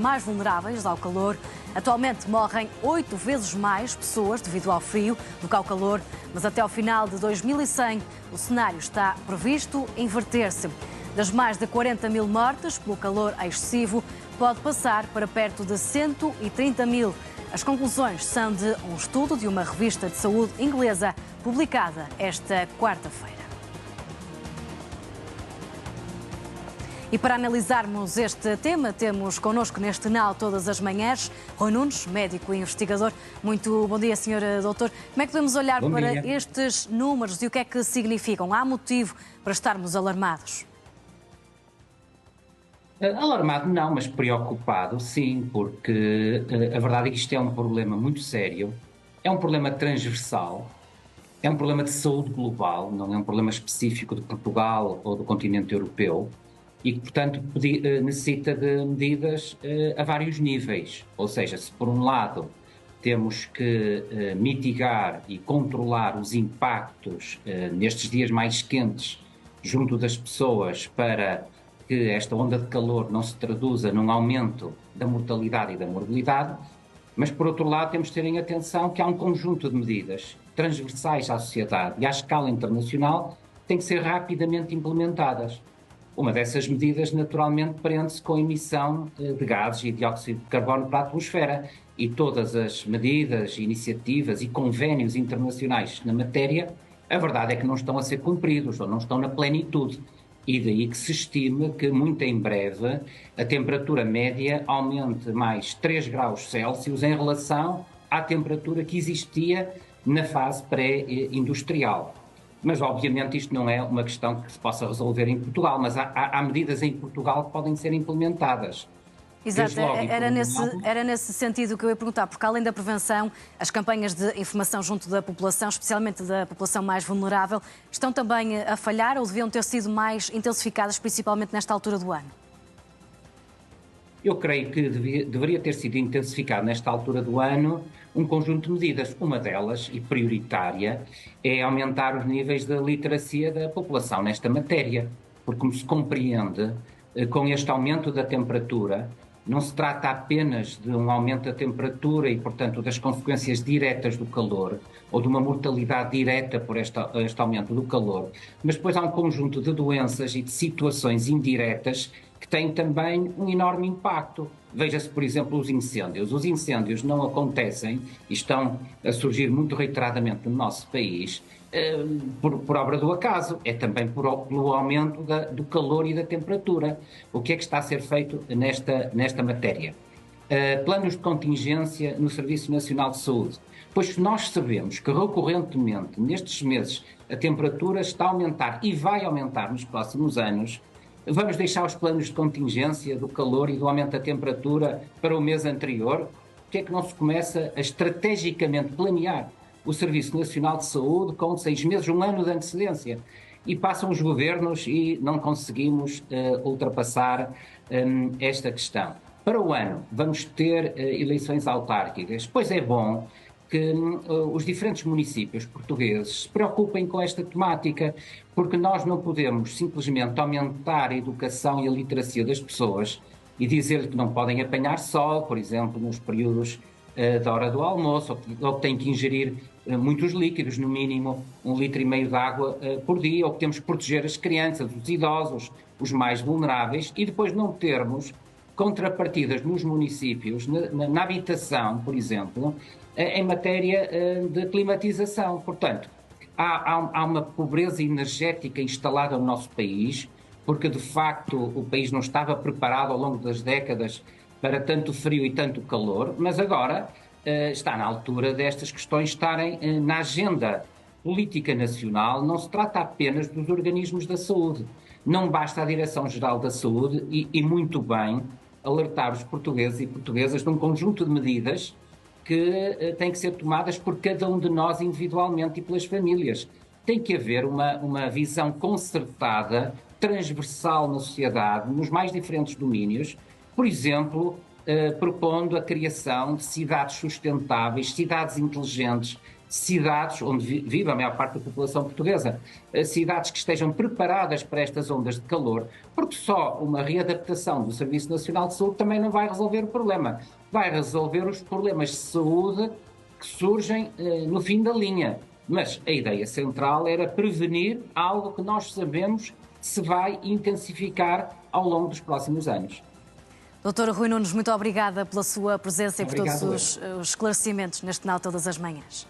mais vulneráveis ao calor. Atualmente morrem 8 vezes mais pessoas devido ao frio do que ao calor, mas até ao final de 2100 o cenário está previsto inverter-se. Das mais de 40 mil mortes pelo calor excessivo, pode passar para perto de 130 mil. As conclusões são de um estudo de uma revista de saúde inglesa publicada esta quarta-feira. E para analisarmos este tema, temos connosco neste Now todas as manhãs Rui Nunes, médico e investigador. Muito bom dia, Sr. Doutor. Como é que podemos olhar para estes números e o que é que significam? Há motivo para estarmos alarmados? Alarmado não, mas preocupado sim, porque a verdade é que isto é um problema muito sério, é um problema transversal, é um problema de saúde global, não é um problema específico de Portugal ou do continente europeu e que, portanto, necessita de medidas a vários níveis. Ou seja, se por um lado temos que mitigar e controlar os impactos nestes dias mais quentes junto das pessoas para que esta onda de calor não se traduza num aumento da mortalidade e da morbilidade, mas por outro lado temos de ter em atenção que há um conjunto de medidas transversais à sociedade e à escala internacional que têm que ser rapidamente implementadas. Uma dessas medidas, naturalmente, prende-se com a emissão de gases e dióxido de carbono para a atmosfera e todas as medidas, iniciativas e convénios internacionais na matéria, a verdade é que não estão a ser cumpridos ou não estão na plenitude. E daí que se estima que, muito em breve, a temperatura média aumente mais 3 graus Celsius em relação à temperatura que existia na fase pré-industrial. Mas, obviamente, isto não é uma questão que se possa resolver em Portugal, mas há medidas em Portugal que podem ser implementadas. Exato, era nesse sentido que eu ia perguntar, porque além da prevenção, as campanhas de informação junto da população, especialmente da população mais vulnerável, estão também a falhar ou deviam ter sido mais intensificadas, principalmente nesta altura do ano? Eu creio que deveria ter sido intensificado nesta altura do ano um conjunto de medidas. Uma delas, e prioritária, é aumentar os níveis de literacia da população nesta matéria, porque, como se compreende, com este aumento da temperatura, não se trata apenas de um aumento da temperatura e, portanto, das consequências diretas do calor ou de uma mortalidade direta por este aumento do calor, mas depois há um conjunto de doenças e de situações indiretas que têm também um enorme impacto. Veja-se, por exemplo, os incêndios. Os incêndios não acontecem e estão a surgir muito reiteradamente no nosso país por obra do acaso, é também pelo aumento do calor e da temperatura. O que é que está a ser feito nesta matéria? Planos de contingência no Serviço Nacional de Saúde. Pois nós sabemos que recorrentemente, nestes meses, a temperatura está a aumentar e vai aumentar nos próximos anos. Vamos deixar os planos de contingência do calor e do aumento da temperatura para o mês anterior? Por que é que não se começa a estrategicamente planear o Serviço Nacional de Saúde com 6 meses, um ano de antecedência? E passam os governos e não conseguimos ultrapassar esta questão. Para o ano vamos ter eleições autárquicas, pois é bom que os diferentes municípios portugueses se preocupem com esta temática, porque nós não podemos simplesmente aumentar a educação e a literacia das pessoas e dizer que não podem apanhar sol, por exemplo, nos períodos da hora do almoço, ou que têm que ingerir muitos líquidos, no mínimo 1,5 litro de água por dia, ou que temos que proteger as crianças, os idosos, os mais vulneráveis, e depois não termos contrapartidas nos municípios, na habitação, por exemplo, em matéria de climatização. Portanto, há uma pobreza energética instalada no nosso país, porque de facto o país não estava preparado ao longo das décadas para tanto frio e tanto calor, mas agora está na altura destas questões estarem na agenda política nacional. Não se trata apenas dos organismos da saúde. Não basta a Direção-Geral da Saúde e muito bem alertar os portugueses e portuguesas de um conjunto de medidas que têm que ser tomadas por cada um de nós individualmente e pelas famílias. Tem que haver uma visão concertada, transversal na sociedade, nos mais diferentes domínios, por exemplo, propondo a criação de cidades sustentáveis, cidades inteligentes, cidades onde vive a maior parte da população portuguesa, cidades que estejam preparadas para estas ondas de calor, porque só uma readaptação do Serviço Nacional de Saúde também não vai resolver o problema. Vai resolver os problemas de saúde que surgem no fim da linha. Mas a ideia central era prevenir algo que nós sabemos se vai intensificar ao longo dos próximos anos. Doutor Rui Nunes, muito obrigada pela sua presença e por Obrigado, todos os esclarecimentos neste Now Todas as Manhãs.